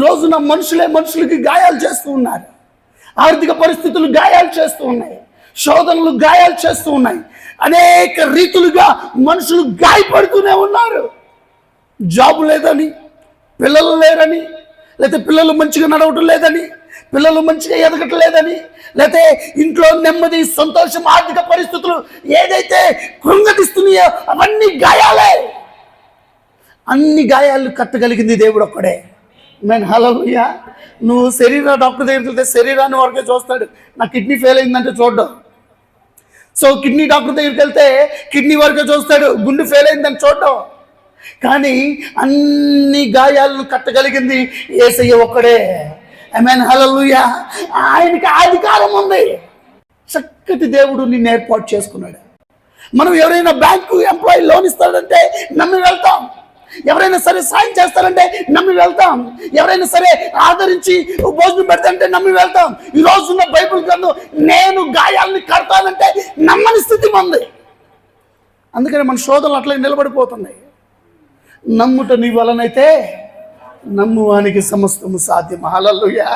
రోజున మనుషులకి గాయాలు చేస్తూ ఉన్నారు. ఆర్థిక పరిస్థితులు గాయాలు చేస్తూ ఉన్నాయి, శోధనలు గాయాలు చేస్తూ ఉన్నాయి. అనేక రీతులుగా మనుషులు గాయపడుతూనే ఉన్నారు. జాబు లేదని, పిల్లలు లేరని, లేకపోతే పిల్లలు మంచిగా నడవటం లేదని, పిల్లలు మంచిగా ఎదగటం లేదని, లేకపోతే ఇంట్లో నెమ్మది, సంతోషం, ఆర్థిక పరిస్థితులు ఏదైతే కృంగతిస్తున్నాయో అవన్నీ గాయాలే. అన్ని గాయాలు కట్టగలిగింది దేవుడు ఒక్కడే. నేను హల్లెలూయా. నువ్వు డాక్టర్ దగ్గరికి వెళ్తే శరీరాన్ని వరకే చూస్తాడు. నా కిడ్నీ ఫెయిల్ అయిందంటే చూడడం. సో కిడ్నీ డాక్టర్ దగ్గరికి వెళ్తే కిడ్నీ వరకే చూస్తాడు, గుండె ఫెయిల్ అయిందని చూడడం. కానీ అన్ని గాయాలను కట్టగలిగింది యేసయ్య ఒక్కడే. ఆమేన్, హల్లెలూయా. ఆయనకి అధికారం ఉంది. చక్కటి దేవుడు నిన్ను ఏర్పాటు చేసుకున్నాడు. మనం ఎవరైనా బ్యాంకు ఎంప్లాయీ లోన్ ఇస్తాడంటే నమ్మి వెళ్తాం. ఎవరైనా సరే సాయం చేస్తారంటే నమ్మి వెళ్తాం. ఎవరైనా సరే ఆదరించి భోజనం పెడతానంటే నమ్మి వెళ్తాం. ఈ రోజున్న బైబిల్ గ్రంథం నేను గాయాలని కడతానంటే నమ్మని స్థితి మంది. అందుకని మన శోధనలు అట్లా నిలబడిపోతున్నాయి. నమ్ముట నీ వలనైతే నమ్మువానికి సమస్తము సాధ్యం. హల్లెలూయా.